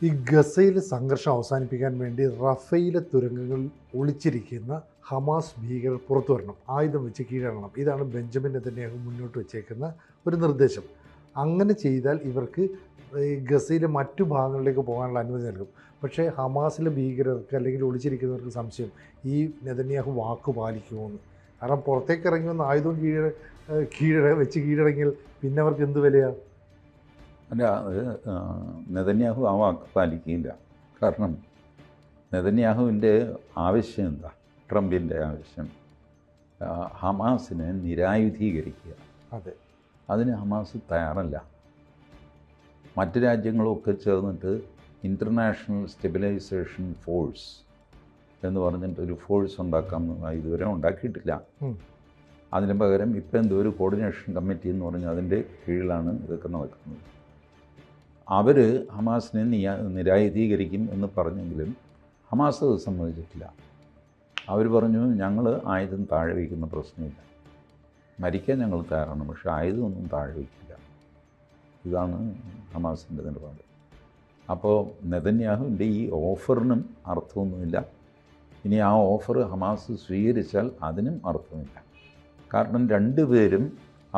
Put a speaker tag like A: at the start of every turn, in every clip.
A: ഈ ഗസയിൽ സംഘർഷം അവസാനിപ്പിക്കാൻ വേണ്ടി റഫയിലെ തുരങ്കങ്ങളിൽ ഒളിച്ചിരിക്കുന്ന ഹമാസ് ഭീകരർ പുറത്തു വരണം, ആയുധം വെച്ച് കീഴടങ്ങണം. ഇതാണ് ബെഞ്ചമിൻ നെതന്യാഹു മുന്നോട്ട് വച്ചേക്കുന്ന ഒരു നിർദ്ദേശം. അങ്ങനെ ചെയ്താൽ ഇവർക്ക് ഈ ഗസയിലെ മറ്റു ഭാഗങ്ങളിലേക്ക് പോകാനുള്ള അനുമതി നൽകും. പക്ഷേ ഹമാസിലെ ഭീകരർക്ക് അല്ലെങ്കിൽ ഒളിച്ചിരിക്കുന്നവർക്ക് സംശയം, ഈ നെതന്യാഹു വാക്ക് പാലിക്കുമോ എന്ന്. കാരണം പുറത്തേക്ക് ഇറങ്ങി വന്ന് ആയുധം വെച്ച് കീഴടങ്ങിയാൽ പിന്നെ അവർക്ക് എന്ത് വിലയാണ്?
B: അല്ല, അത് നെതന്യാഹു ആ വാക്ക് പാലിക്കില്ല. കാരണം നെതന്യാഹുവിൻ്റെ ആവശ്യം എന്താ? ട്രംപിൻ്റെ ആവശ്യം ഹമാസിനെ നിരായുധീകരിക്കുക.
A: അതെ,
B: അതിന് ഹമാസ് തയ്യാറല്ല. മറ്റ് രാജ്യങ്ങളൊക്കെ ചേർന്നിട്ട് ഇൻ്റർനാഷണൽ സ്റ്റെബിലൈസേഷൻ ഫോഴ്സ് എന്ന് പറഞ്ഞിട്ടൊരു ഫോഴ്സ് ഉണ്ടാക്കാൻ ഇതുവരെ ഉണ്ടാക്കിയിട്ടില്ല. അതിന് പകരം ഇപ്പം എന്തോ ഒരു കോർഡിനേഷൻ കമ്മിറ്റി എന്ന് പറഞ്ഞാൽ അതിൻ്റെ കീഴിലാണ് ഇതൊക്കെ നടക്കുന്നത്. അവർ ഹമാസിനെ നിരായുധീകരിക്കും എന്ന് പറഞ്ഞെങ്കിലും ഹമാസ് അത് സമ്മതിച്ചിട്ടില്ല. അവർ പറഞ്ഞു, ഞങ്ങൾ ആയുധം താഴെ വയ്ക്കുന്ന പ്രശ്നമില്ല, മരിക്കാൻ ഞങ്ങൾ തയ്യാറാണ്, പക്ഷേ ആയുധമൊന്നും താഴെ വയ്ക്കില്ല. ഇതാണ് ഹമാസിൻ്റെ നിലപാട്. അപ്പോൾ നെതന്യാഹുവിൻ്റെ ഈ ഓഫറിനും അർത്ഥമൊന്നുമില്ല. ഇനി ആ ഓഫർ ഹമാസ് സ്വീകരിച്ചാൽ അതിനും അർത്ഥമില്ല. കാരണം രണ്ടുപേരും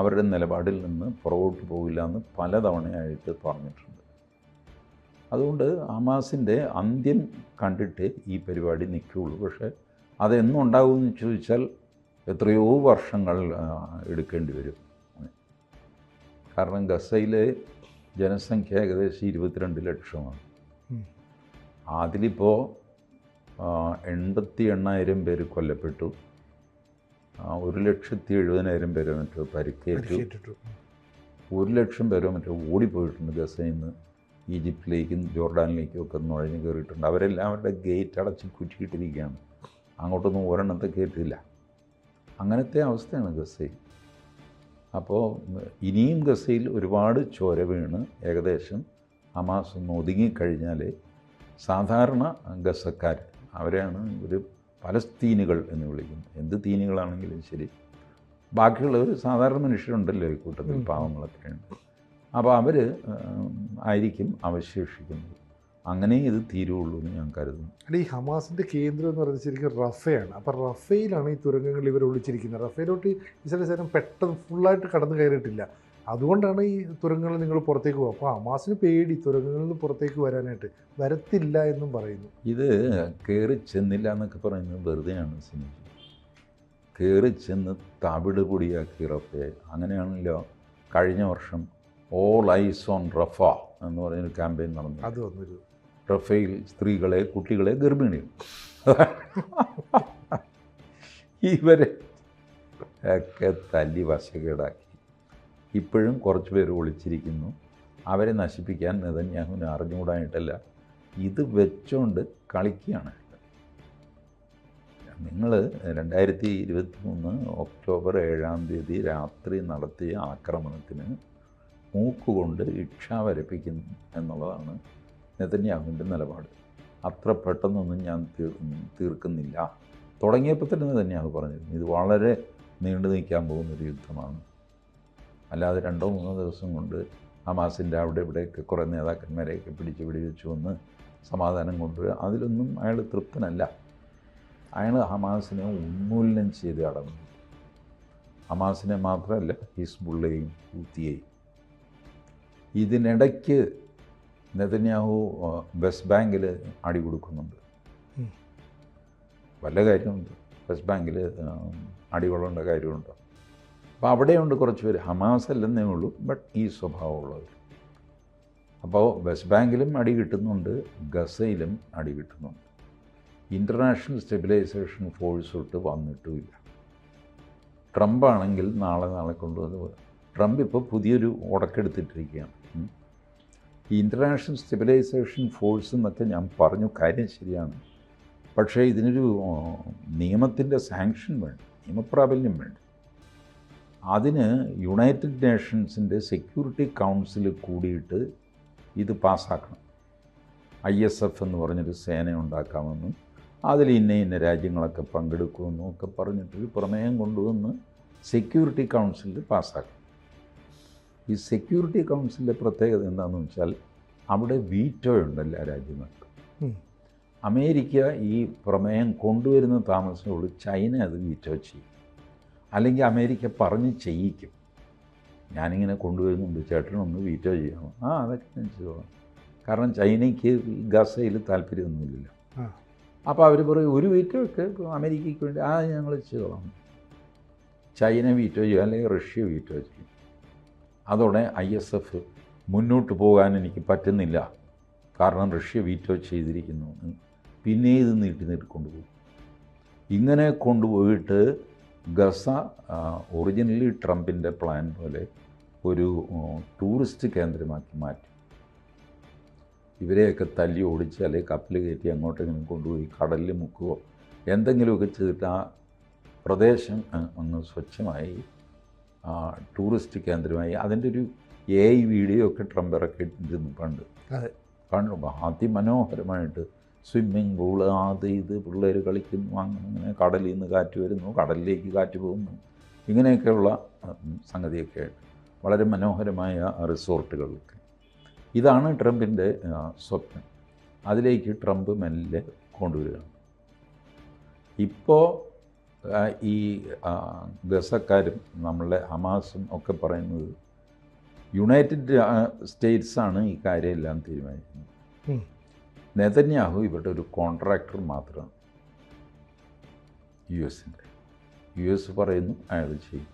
B: അവരുടെ നിലപാടിൽ നിന്ന് പുറകോട്ട് പോകില്ല എന്ന് പലതവണയായിട്ട് പറഞ്ഞിട്ടുണ്ട്. അതുകൊണ്ട് ഹമാസിൻ്റെ അന്ത്യം കണ്ടിട്ട് ഈ പരിപാടി നിൽക്കുകയുള്ളൂ. പക്ഷേ അതെന്നുണ്ടാകുമെന്ന് ചോദിച്ചാൽ എത്രയോ വർഷങ്ങൾ എടുക്കേണ്ടി വരും. കാരണം ഗസയിലെ ജനസംഖ്യ ഏകദേശം 22 ലക്ഷമാണ്. അതിലിപ്പോൾ 88,000 പേര് കൊല്ലപ്പെട്ടു, 1,70,000 പേര് മറ്റോ പരിക്കേറ്റു, 1,00,000 പേരോ മറ്റോ ഓടിപ്പോയിട്ടുണ്ട്. ഗസയിൽ നിന്ന് ഈജിപ്തിലേക്കും ജോർഡാനിലേക്കും ഒക്കെ നുഴഞ്ഞു കയറിയിട്ടുണ്ട്. അവരെല്ലാം അവരുടെ ഗേറ്റ് അടച്ച് കുറ്റിയിട്ടിരിക്കുകയാണ്. അങ്ങോട്ടൊന്നും ഒരെണ്ണത്തെ കയറ്റില്ല. അങ്ങനത്തെ അവസ്ഥയാണ് ഗസയിൽ. അപ്പോൾ ഇനിയും ഗസയിൽ ഒരുപാട് ചോര വീണ് ഏകദേശം ഹമാസ് ഒന്ന് ഒതുങ്ങിക്കഴിഞ്ഞാൽ സാധാരണ ഗസക്കാർ, അവരെയാണ് ഒരു പലസ്തീനുകൾ എന്ന് വിളിക്കുന്നത്. എന്ത് തീനുകളാണെങ്കിലും ശരി, ബാക്കിയുള്ളവർ സാധാരണ മനുഷ്യരുണ്ടല്ലോ ഈ കൂട്ടത്തിൽ, പാവങ്ങളൊക്കെ ഉണ്ട്. അപ്പോൾ അവർ ആയിരിക്കും അവശേഷിക്കുന്നത്. അങ്ങനെ ഇത് തീരുള്ളൂ എന്ന് ഞാൻ കരുതുന്നു.
A: അല്ല, ഈ ഹമാസിൻ്റെ കേന്ദ്രം എന്ന് പറയുന്നത് ശരിക്കും റഫയാണ്. അപ്പോൾ റഫയിലാണ് ഈ തുരങ്കങ്ങൾ ഇവർ ഒളിച്ചിരിക്കുന്നത്. റഫയിലോട്ട് ഇസ്രായേൽ സൈന്യം പെട്ടെന്ന് ഫുള്ളായിട്ട് കടന്നു കയറിയിട്ടില്ല. അതുകൊണ്ടാണ് ഈ തുരങ്കങ്ങളിൽ നിങ്ങൾ പുറത്തേക്ക് പോകുക. അപ്പോൾ ഹമാസിന് പേടി തുരങ്കങ്ങളിൽ നിന്ന് പുറത്തേക്ക് വരാനായിട്ട്. വരത്തില്ല എന്നും പറയുന്നു.
B: ഇത് കയറി ചെന്നില്ല എന്നൊക്കെ പറയുന്നത് വെറുതെയാണ് സിനിമ. കയറി ചെന്ന് തവിട് പൊടിയാക്കി റഫയെ. അങ്ങനെയാണല്ലോ കഴിഞ്ഞ വർഷം ഓൾ ഐസ് ഓൺ റഫ എന്ന് പറഞ്ഞൊരു ക്യാമ്പയിൻ നടന്നു.
A: അത് വന്നൊരു
B: റഫേൽ സ്ത്രീകളെ, കുട്ടികളെ, ഗർഭിണികൾ ഇവരെ ഒക്കെ തല്ലി വശകേടാക്കി. ഇപ്പോഴും കുറച്ച് പേര് ഒളിച്ചിരിക്കുന്നു. അവരെ നശിപ്പിക്കാൻ നെതന്യാഹുവിന് അറിഞ്ഞുകൂടായിട്ടല്ല, ഇത് വെച്ചുകൊണ്ട് കളിക്കുകയാണ്. നിങ്ങൾ 2023 ഒക്ടോബർ 7 രാത്രി നടത്തിയ ആക്രമണത്തിന് മൂക്കുകൊണ്ട് ഇക്ഷ വരപ്പിക്കുന്നു എന്നുള്ളതാണ് നെതന്യാഹുവിൻ്റെ നിലപാട്. അത്ര പെട്ടെന്നൊന്നും ഞാൻ തീർക്കുന്നില്ല. തുടങ്ങിയപ്പോൾ തന്നെ നെതന്യാഹു പറഞ്ഞിരുന്നു ഇത് വളരെ നീണ്ടു നിൽക്കാൻ പോകുന്നൊരു യുദ്ധമാണ്. അല്ലാതെ 2-3 ദിവസം കൊണ്ട് ഹമാസിൻ്റെ അവിടെ ഇവിടെയൊക്കെ കുറേ നേതാക്കന്മാരെയൊക്കെ പിടിച്ച് വെടിവെച്ച് വന്ന് സമാധാനം കൊണ്ടുവരിക, അതിലൊന്നും അയാൾ തൃപ്തനല്ല. അയാൾ ഹമാസിനെ ഉന്മൂലനം ചെയ്ത് അടങ്ങും. ഹമാസിനെ മാത്രമല്ല, ഹിസ്ബുള്ളയെയും ഹൂത്തിയെയും. ഇതിനിടയ്ക്ക് നെതന്യാഹു വെസ്റ്റ് ബാങ്കിൽ അടി കൊടുക്കുന്നുണ്ട്. വല്ല കാര്യമുണ്ട്? വെസ്റ്റ് ബാങ്കിൽ അടികൊള്ളേണ്ട കാര്യമുണ്ടോ? അപ്പോൾ അവിടെയുണ്ട് കുറച്ച് പേര്, ഹമാസ് അല്ലെന്നേ ഉള്ളൂ, ബട്ട് ഈ സ്വഭാവമുള്ളവർ. അപ്പോൾ വെസ്റ്റ് ബാങ്കിലും അടി കിട്ടുന്നുണ്ട്, ഗസയിലും അടി കിട്ടുന്നുണ്ട്. ഇൻ്റർനാഷണൽ സ്റ്റെബിലൈസേഷൻ ഫോഴ്സ് തൊട്ട് വന്നിട്ടുമില്ല. ട്രംപാണെങ്കിൽ നാളെ കൊണ്ടുവന്ന്, ട്രംപ് ഇപ്പോൾ പുതിയൊരു ഉടക്കെടുത്തിട്ടിരിക്കുകയാണ്. ഈ ഇൻ്റർനാഷണൽ സ്റ്റെബിലൈസേഷൻ ഫോഴ്സ് എന്നൊക്കെ ഞാൻ പറഞ്ഞു, കാര്യം ശരിയാണ്. പക്ഷേ ഇതിനൊരു നിയമത്തിൻ്റെ സാങ്ഷൻ വേണം, നിയമപ്രാബല്യം വേണം. അതിന് യുണൈറ്റഡ് നേഷൻസിൻ്റെ സെക്യൂരിറ്റി കൗൺസിൽ കൂടിയിട്ട് ഇത് പാസ്സാക്കണം. ISF എന്ന് പറഞ്ഞൊരു സേന ഉണ്ടാക്കാമെന്നും അതിൽ ഇന്ന രാജ്യങ്ങളൊക്കെ പങ്കെടുക്കുമെന്നും ഒക്കെ പറഞ്ഞിട്ടൊരു പ്രമേയം കൊണ്ടുവന്ന് സെക്യൂരിറ്റി കൗൺസിലിൽ പാസ്സാക്കണം. ഈ സെക്യൂരിറ്റി കൗൺസിലിൻ്റെ പ്രത്യേകത എന്താണെന്ന് വെച്ചാൽ അവിടെ വീറ്റോ ഉണ്ട് എല്ലാ രാജ്യങ്ങൾക്കും.
A: ഉം.
B: അമേരിക്ക ഈ പ്രമേയം കൊണ്ടുവരുന്ന താമസമുള്ളൂ, ചൈന അത് വീറ്റോ ചെയ്യും, അല്ലെങ്കിൽ അമേരിക്ക പറഞ്ഞ് ചെയ്യിക്കും. ഞാനിങ്ങനെ കൊണ്ടുവരുന്നുണ്ട്, ചേട്ടനൊന്ന് വീറ്റോ ചെയ്യണം. അതൊക്കെ ഞാൻ ചെയ്തോളാം. കാരണം ചൈനയ്ക്ക് ഗസയിൽ താല്പര്യമൊന്നുമില്ലല്ലോ. അപ്പോൾ അവർ പറയും ഒരു വീറ്റോ ഒക്കെ അമേരിക്കയ്ക്ക് വേണ്ടി ഞങ്ങൾ ചെയ്തോളാം. ചൈന വീറ്റോ ചെയ്യും, അല്ലെങ്കിൽ റഷ്യ വീറ്റോ ചെയ്യും. അതോടെ ISF മുന്നോട്ട് പോകാൻ എനിക്ക് പറ്റുന്നില്ല, കാരണം റഷ്യ വീറ്റോ ചെയ്തിരിക്കുന്നു. പിന്നെ ഇത് നീട്ടി കൊണ്ടുപോകും. ഇങ്ങനെ കൊണ്ടുപോയിട്ട് ഗസ ഒറിജിനലി ട്രംപിൻ്റെ പ്ലാൻ പോലെ ഒരു ടൂറിസ്റ്റ് കേന്ദ്രമാക്കി മാറ്റി. ഇവരെയൊക്കെ തല്ലി ഓടിച്ച് അല്ലെങ്കിൽ കപ്പൽ കയറ്റി അങ്ങോട്ടെങ്കിലും കൊണ്ടുപോയി കടലിൽ മുക്കുകയോ എന്തെങ്കിലുമൊക്കെ ചെയ്തിട്ട് ആ പ്രദേശം ഒന്ന് സ്വച്ഛമായി ടൂറിസ്റ്റ് കേന്ദ്രമായി. അതിൻ്റെ ഒരു AI വീഡിയോ ഒക്കെ ട്രംപ് ഇറക്കിയിട്ടിരുന്നു പണ്ട്. കണ്ടു അതിമനോഹരമായിട്ട് സ്വിമ്മിങ് പൂള് അത് ഇത് പിള്ളേർ കളിക്കുന്നു, അങ്ങനെ കടലിൽ നിന്ന് കാറ്റ് വരുന്നു, കടലിലേക്ക് കാറ്റ് പോകുന്നു, ഇങ്ങനെയൊക്കെയുള്ള സംഗതിയൊക്കെ ആയിട്ട് വളരെ മനോഹരമായ റിസോർട്ടുകളൊക്കെ. ഇതാണ് ട്രംപിൻ്റെ സ്വപ്നം. അതിലേക്ക് ട്രംപ് മെല്ലെ കൊണ്ടുവരികയാണ്. ഇപ്പോൾ ഈ ഗസക്കാരും നമ്മളുടെ ഹമാസും ഒക്കെ പറയുന്നത് യുണൈറ്റഡ് സ്റ്റേറ്റ്സാണ് ഈ കാര്യമെല്ലാം തീരുമാനിക്കുന്നത്. നെതന്യാഹു ഇവിടെ ഒരു കോൺട്രാക്ടർ മാത്രമാണ്. US പറയുന്നു, അയാൾ ചെയ്യും.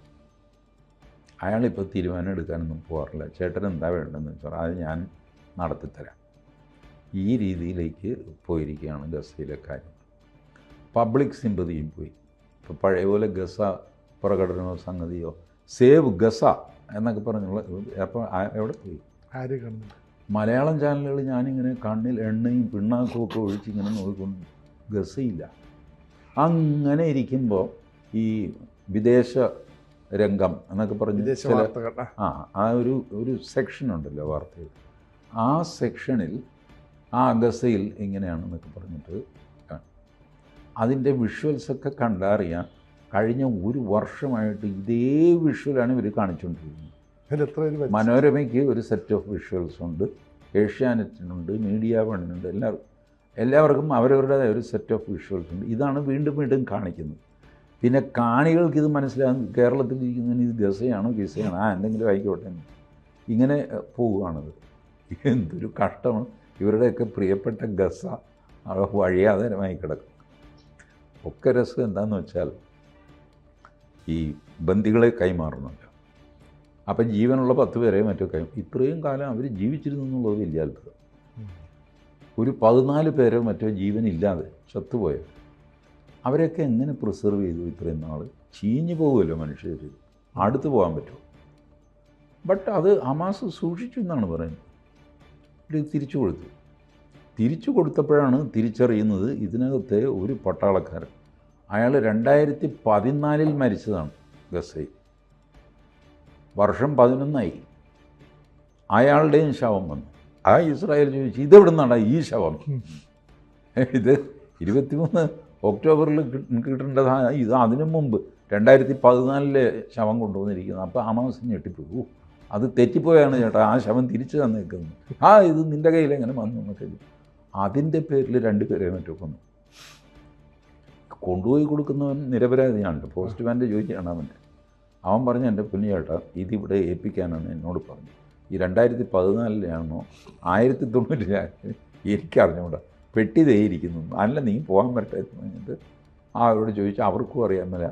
B: അയാളിപ്പോൾ തീരുമാനം എടുക്കാനൊന്നും പോകാറില്ല. ചേട്ടൻ എന്താ വേണ്ടതെന്ന് വെച്ചാൽ അത് ഞാൻ നടത്തിത്തരാം. ഈ രീതിയിലേക്ക് പോയിരിക്കുകയാണ് ഗസയിലെ കാര്യം. പബ്ലിക് സിമ്പതിയും പോയി. ഇപ്പോൾ പഴയ പോലെ ഗസ പ്രകടനമോ സംഗതിയോ സേവ് ഗസ എന്നൊക്കെ പറഞ്ഞുള്ള അപ്പോൾ എവിടെ പോയി?
A: ആരും കണ്ടു.
B: മലയാളം ചാനലുകൾ ഞാനിങ്ങനെ കണ്ണിൽ എണ്ണയും പിണ്ണാക്കും ഒക്കെ ഒഴിച്ചിങ്ങനെ നോക്കിക്കൊണ്ട് ഗസയില്ല. അങ്ങനെ ഇരിക്കുമ്പോൾ ഈ വിദേശ രംഗം എന്നൊക്കെ പറഞ്ഞ് ആ ഒരു സെക്ഷനുണ്ടല്ലോ വാർത്തയിൽ, ആ സെക്ഷനിൽ ഗസയിൽ ഇങ്ങനെയാണെന്നൊക്കെ പറഞ്ഞിട്ട് അതിൻ്റെ വിഷ്വൽസൊക്കെ കണ്ടറിയാം. കഴിഞ്ഞ ഒരു വർഷമായിട്ട് ഇതേ വിഷ്വലാണ് ഇവർ കാണിച്ചുകൊണ്ടിരിക്കുന്നത്. മനോരമയ്ക്ക് ഒരു സെറ്റ് ഓഫ് വിഷ്വൽസ് ഉണ്ട്, ഏഷ്യാനെറ്റിനുണ്ട്, മീഡിയ വണ്ണിനുണ്ട്, എല്ലാവർക്കും അവരവരുടേതായ ഒരു സെറ്റ് ഓഫ് വിഷ്വൽസ് ഉണ്ട്. ഇതാണ് വീണ്ടും വീണ്ടും കാണിക്കുന്നത്. പിന്നെ കാണികൾക്ക് ഇത് മനസ്സിലാകും, കേരളത്തിലിരിക്കുന്നതിന് ഇത് ഗസയാണോ ഗസയാണോ എന്തെങ്കിലും ആയിക്കോട്ടെ, ഇങ്ങനെ പോവുകയാണത്. എന്തൊരു കഷ്ടമാണ്. ഇവരുടെയൊക്കെ പ്രിയപ്പെട്ട ഗസ വഴിയാധാരമായി കിടക്കും. ഒക്കെ രസം എന്താണെന്ന് വെച്ചാൽ ഈ ബന്ദികളെ കൈമാറുന്നുണ്ട്. അപ്പം ജീവനുള്ള 10 പേരെ മറ്റോ ഇത്രയും കാലം അവർ ജീവിച്ചിരുന്നു എന്നുള്ളത് വലിയ അത്ഭുതം. ഒരു 14 പേരോ മറ്റോ ജീവനില്ലാതെ ചത്തുപോയോ, അവരെയൊക്കെ എങ്ങനെ പ്രിസർവ് ചെയ്തു ഇത്രയും നാൾ? ചീഞ്ഞു പോകുമല്ലോ മനുഷ്യർ, അടുത്ത് പോകാൻ പറ്റുമോ? ബട്ട് അത് ഹമാസ് സൂക്ഷിച്ചു എന്നാണ് പറയുന്നത്. ഇത് തിരിച്ചു കൊടുത്തപ്പോഴാണ് തിരിച്ചറിയുന്നത് ഇതിനകത്തെ ഒരു പട്ടാളക്കാരൻ, അയാൾ 2014 മരിച്ചതാണ് ഗസയിൽ. വർഷം 11 അയാളുടെയും ശവം വന്നു. ഇസ്രായേൽ ചോദിച്ചു, ഇതെവിടെ നിന്നാണ് ഈ ശവം? ഇത് 23 ഒക്ടോബറിൽ കിട്ടേണ്ടതാണ്. ഇത് അതിനു മുമ്പ് 2014 ശവം കൊണ്ടുവന്നിരിക്കുന്നത്. അപ്പോൾ ഹമാസ് ഞെട്ടിപ്പോയി, അത് തെറ്റിപ്പോയാണ് ചേട്ടാ, ആ ശവം തിരിച്ചു തന്നേക്കുന്നു. ഇത് നിൻ്റെ കയ്യിൽ എങ്ങനെ വന്നു എന്നൊക്കെ. അതിൻ്റെ പേരിൽ 2 പേരെ മറ്റോ കൊന്നു. കൊണ്ടുപോയി കൊടുക്കുന്നവൻ നിരപരാധിയാണ്. പോസ്റ്റ്മാൻ്റെ ചോദിക്കുകയാണ് അവൻ പറഞ്ഞു, എൻ്റെ പുണ്യേട്ടാ ഇതിവിടെ ഏൽപ്പിക്കാനാണ് എന്നോട് പറഞ്ഞു. ഈ 2014 1990 എനിക്കറിഞ്ഞൂടാ, പെട്ടി തേയിരിക്കുന്നു. അല്ല നീ പോകാൻ പറ്റേ എന്ന് പറഞ്ഞിട്ട് അവരോട് ചോദിച്ചു. അവർക്കും അറിയാൻ മേല.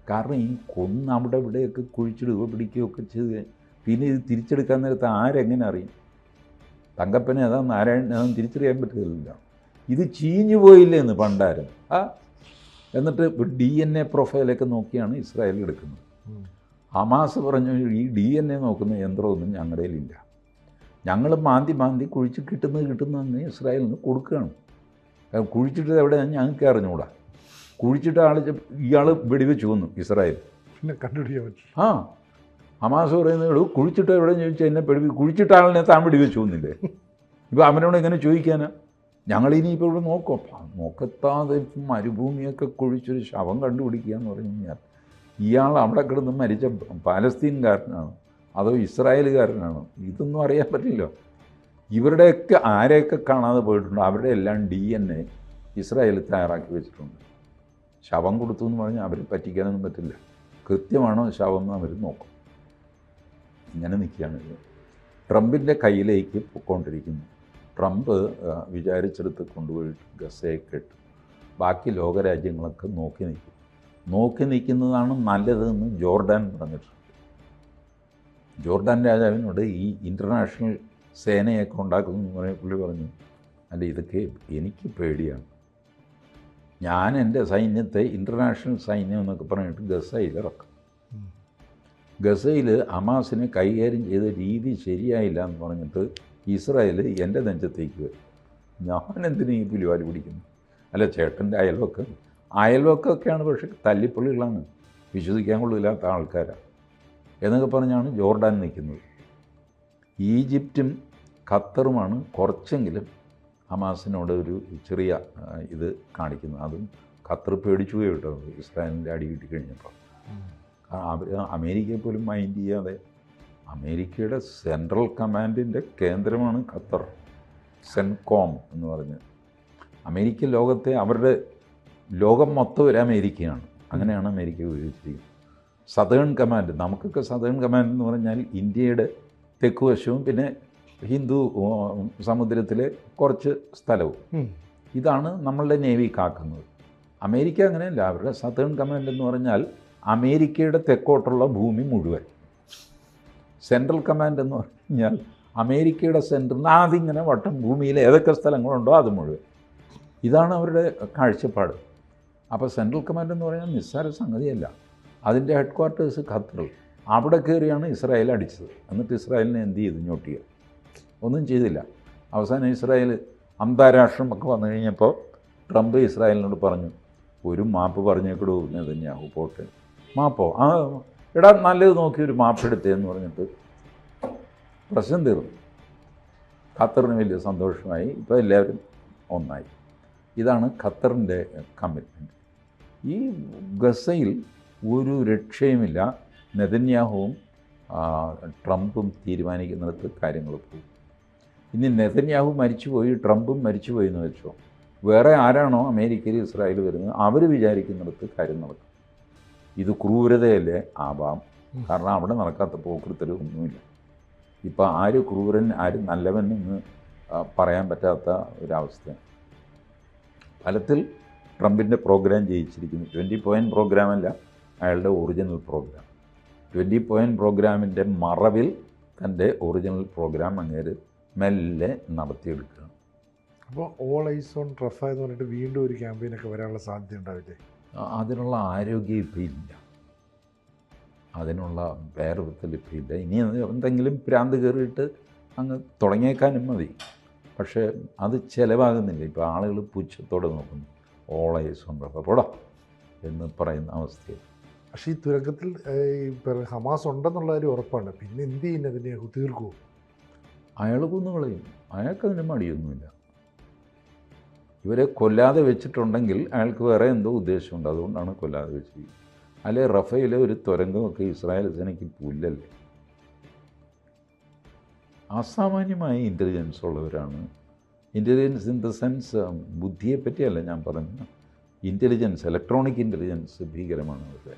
B: കാരണം ഈ കൊന്ന് അവിടെ ഇവിടെയൊക്കെ കുഴിച്ചിടുകയോ പിടിക്കുകയൊക്കെ ചെയ്ത് പിന്നെ ഇത് തിരിച്ചെടുക്കാൻ നേരത്ത് ആരെങ്ങനെ അറിയും? തങ്കപ്പനെ അതാ നാരായണൻ തിരിച്ചറിയാൻ പറ്റുകയില്ല. ഇത് ചീഞ്ഞു പോയില്ലേ എന്ന് പണ്ടാരും. എന്നിട്ട് DNA പ്രൊഫൈലൊക്കെ നോക്കിയാണ് ഇസ്രായേൽ എടുക്കുന്നത്. ഹമാസ് പറഞ്ഞു, ഈ DNA നോക്കുന്ന യന്ത്രമൊന്നും ഞങ്ങളുടെ കയ്യിലില്ല, ഞങ്ങൾ മാന്തി കുഴിച്ച് കിട്ടുന്നതെന്ന് ഇസ്രായേലിന് കൊടുക്കുകയാണ്. കുഴിച്ചിട്ട് എവിടെയാണ് ഞങ്ങൾക്ക് അറിഞ്ഞുകൂടാ. കുഴിച്ചിട്ട് ഇയാൾ വെടിവെച്ച് കൊന്നു ഇസ്രായേൽ.
A: പിന്നെ കണ്ടുപിടിക്കാൻ പറ്റും.
B: ഹമാസ് പറയുന്നത് കുഴിച്ചിട്ട് എവിടെയെന്ന് ചോദിച്ചാൽ എന്നെ കുഴിച്ചിട്ട ആളിനെ താൻ വെടിവെച്ച് കൊന്നില്ലേ? ഇപ്പോൾ അവനോട് എങ്ങനെ ചോദിക്കാനാ? ഞങ്ങളിനിയിപ്പോൾ ഇവിടെ നോക്കത്താതെ മരുഭൂമിയൊക്കെ കുഴിച്ചൊരു ശവം കണ്ടുപിടിക്കുക എന്ന് പറഞ്ഞു കഴിഞ്ഞാൽ ഇയാൾ അവിടെ കിടന്ന് മരിച്ച പാലസ്തീൻകാരനാണോ അതോ ഇസ്രായേലുകാരനാണോ? ഇതൊന്നും അറിയാൻ പറ്റില്ലോ. ഇവരുടെയൊക്കെ ആരെയൊക്കെ കാണാതെ പോയിട്ടുണ്ടോ അവരുടെ എല്ലാം DNA ഇസ്രായേൽ തയ്യാറാക്കി വെച്ചിട്ടുണ്ട്. ശവം കൊടുത്തു എന്ന് പറഞ്ഞാൽ അവർ പറ്റിക്കാനൊന്നും പറ്റില്ല. കൃത്യമാണോ ശവം എന്ന് അവർ നോക്കും. ഇങ്ങനെ നിൽക്കുകയാണ് ഇത്. ട്രംപിൻ്റെ കയ്യിലേക്ക് പൊയ്ക്കൊണ്ടിരിക്കുന്നു. ട്രംപ് വിചാരിച്ചെടുത്ത് കൊണ്ടുപോയിട്ട് ഗസയെ കെട്ടും. ബാക്കി ലോകരാജ്യങ്ങളൊക്കെ നോക്കി നിൽക്കുന്നതാണ് നല്ലതെന്ന് ജോർഡാൻ പറഞ്ഞിട്ടുണ്ട്. ജോർഡാൻ രാജാവിനോട് ഈ ഇൻ്റർനാഷണൽ സേനയൊക്കെ ഉണ്ടാക്കുന്നു എന്ന് പുള്ളി പറഞ്ഞു, അല്ല ഇതൊക്കെ എനിക്ക് പേടിയാണ്. ഞാൻ എൻ്റെ സൈന്യത്തെ ഇൻ്റർനാഷണൽ സൈന്യം എന്നൊക്കെ പറഞ്ഞിട്ട് ഗസയിൽ ഇറക്കും. ഗസയിൽ ഹമാസിനെ കൈകാര്യം ചെയ്ത രീതി ശരിയായില്ല എന്ന് പറഞ്ഞിട്ട് ഇസ്രായേൽ എൻ്റെ നെഞ്ചത്തേക്ക് വരും. ഞാനെന്തിനു ഈ പുലിവാല് പിടിക്കുന്നു? അല്ല, ചേട്ടൻ്റെ അയൽവക്കമൊക്കെയാണ്, പക്ഷേ തല്ലിപ്പുള്ളികളാണ്, വിശ്വസിക്കാൻ കൊള്ളില്ലാത്ത ആൾക്കാരാണ് എന്നൊക്കെ പറഞ്ഞാണ് ജോർഡാൻ നിൽക്കുന്നത്. ഈജിപ്തും ഖത്തറുമാണ് കുറച്ചെങ്കിലും ഹമാസിനോട് ഒരു ചെറിയ ഇത് കാണിക്കുന്നത്. അതും ഖത്തർ പേടിച്ചു പോയി കേട്ടോ ഇസ്രായേലിൻ്റെ അടി കിട്ടിക്കഴിഞ്ഞപ്പോൾ. അവർ അമേരിക്കയെ പോലും മൈൻഡ് ചെയ്യാതെ, അമേരിക്കയുടെ സെൻട്രൽ കമാൻഡിൻ്റെ കേന്ദ്രമാണ് ഖത്തർ, സെൻകോം എന്ന് പറഞ്ഞ്. അമേരിക്ക ലോകത്തെ അവരുടെ ലോകം മൊത്തം ഒരു അമേരിക്കയാണ്. അങ്ങനെയാണ് അമേരിക്ക ഉപയോഗിച്ചിരിക്കുന്നത്. സതേൺ കമാൻഡ്, നമുക്കൊക്കെ സതേൺ കമാൻഡ് എന്ന് പറഞ്ഞാൽ ഇന്ത്യയുടെ തെക്കുവശവും പിന്നെ ഹിന്ദു സമുദ്രത്തിലെ കുറച്ച് സ്ഥലവും. ഇതാണ് നമ്മളുടെ നേവി കാക്കുന്നത്. അമേരിക്ക അങ്ങനെയല്ല. അവരുടെ സതേൺ കമാൻഡ് എന്ന് പറഞ്ഞാൽ അമേരിക്കയുടെ തെക്കോട്ടുള്ള ഭൂമി മുഴുവൻ. സെൻട്രൽ കമാൻഡ് എന്ന് പറഞ്ഞാൽ അമേരിക്കയുടെ സെൻറ്ററിന് അതിങ്ങനെ വട്ടം ഭൂമിയിൽ ഏതൊക്കെ സ്ഥലങ്ങളുണ്ടോ അത് മുഴുവൻ. ഇതാണ് അവരുടെ കാഴ്ചപ്പാട്. അപ്പോൾ സെൻട്രൽ കമാൻഡ് എന്ന് പറഞ്ഞാൽ നിസ്സാര സംഗതിയല്ല. അതിൻ്റെ ഹെഡ് ക്വാർട്ടേഴ്സ് ഖത്തറിൽ. അവിടെ കയറിയാണ് ഇസ്രായേൽ അടിച്ചത്. എന്നിട്ട് ഇസ്രായേലിനെ എന്ത് ചെയ്തു? ഞൊട്ടിയ ഒന്നും ചെയ്തില്ല. അവസാനം ഇസ്രായേൽ അന്താരാഷ്ട്രമൊക്കെ വന്നു കഴിഞ്ഞപ്പോൾ ട്രംപ് ഇസ്രായേലിനോട് പറഞ്ഞു, ഒരു മാപ്പ് പറഞ്ഞേക്കിടൂ നെതന്യാഹു, പോട്ടെ. മാപ്പോ? എടാ നല്ലത് നോക്കി ഒരു മാപ്പ് എടുത്തേന്ന് പറഞ്ഞിട്ട് പ്രശ്നം തീർന്നു. ഖത്തറിന് വലിയ സന്തോഷമായി. ഇപ്പോൾ എല്ലാവരും ഒന്നായി. ഇതാണ് ഖത്തറിൻ്റെ കമ്മിറ്റ്മെൻറ്റ്. ഈ ഗസയിൽ ഒരു രക്ഷയുമില്ല. നെതന്യാഹുവും ട്രംപും തീരുമാനിക്കുന്നിടത്ത് കാര്യങ്ങൾ പോകും. ഇനി നെതന്യാഹു മരിച്ചുപോയി, ട്രംപും മരിച്ചുപോയി എന്ന് വെച്ചോ, വേറെ ആരാണോ അമേരിക്കയിൽ ഇസ്രായേൽ വരുന്നത് അവർ വിചാരിക്കുന്നിടത്ത് കാര്യം നടക്കും. ഇത് ക്രൂരതയല്ലേ ആവാം. കാരണം അവിടെ നടക്കാത്ത പോക്കൃത്തലും ഒന്നുമില്ല. ഇപ്പോൾ ആര് ക്രൂരൻ ആര് നല്ലവൻ എന്ന് പറയാൻ പറ്റാത്ത ഒരവസ്ഥയാണ്. ഫലത്തിൽ ട്രംപിൻ്റെ പ്രോഗ്രാം ജയിച്ചിരിക്കുന്നു. 20 പോയിൻ്റ് പ്രോഗ്രാമല്ല, അയാളുടെ ഒറിജിനൽ പ്രോഗ്രാം. 20 പോയിൻ്റ് പ്രോഗ്രാമിൻ്റെ മറവിൽ തൻ്റെ ഒറിജിനൽ പ്രോഗ്രാം അങ്ങേര് മെല്ലെ നടത്തിയെടുക്കുകയാണ്.
A: അപ്പോൾ ഓൾ ഐസ് ഓൺ റഫ എന്ന് പറഞ്ഞിട്ട് വീണ്ടും ഒരു ക്യാമ്പയിനൊക്കെ വരാനുള്ള സാധ്യത ഉണ്ടാവില്ലേ?
B: അതിനുള്ള ആരോഗ്യം ഇപ്പം ഇല്ല, അതിനുള്ള വേർവൃത്തൽ ഇപ്പം ഇല്ല. ഇനി എന്തെങ്കിലും ഭ്രാന്ത് കയറിയിട്ട് അങ്ങ് തുടങ്ങിയേക്കാനും മതി. പക്ഷേ അത് ചിലവാകുന്നില്ല. ഇപ്പോൾ ആളുകൾ പുച്ഛത്തോടെ നോക്കുന്നു. ഓൾ ഐസ് ഓൺ റഫ പോടാ എന്ന് പറയുന്ന അവസ്ഥയിൽ.
A: പക്ഷേ ഈ തുരങ്കത്തിൽ ഹമാസ് ഉണ്ടെന്നുള്ള കാര്യം ഉറപ്പാണ്. പിന്നെ എന്ത് ചെയ്യുന്നതിനെ തീർക്കുമോ?
B: അയാൾ കൊന്നുകളയും. അയാൾക്കതിന് മടിയൊന്നുമില്ല. ഇവരെ കൊല്ലാതെ വെച്ചിട്ടുണ്ടെങ്കിൽ അയാൾക്ക് വേറെ എന്തോ ഉദ്ദേശമുണ്ട്, അതുകൊണ്ടാണ് കൊല്ലാതെ വെച്ചിരിക്കുന്നത്. അല്ലെ റഫയിലെ ഒരു തുരങ്കമൊക്കെ ഇസ്രായേൽ സേനയ്ക്ക് പുല്ലല്ലേ. അസാമാന്യമായ ഇൻ്റലിജൻസ് ഉള്ളവരാണ്. ഇൻ്റലിജൻസ് ഇൻ ദ സെൻസ് ബുദ്ധിയെ പറ്റിയല്ല ഞാൻ പറയുന്നത്. ഇൻ്റലിജൻസ്, ഇലക്ട്രോണിക് ഇൻ്റലിജൻസ് ഭീകരമാണ് അവരുടെ.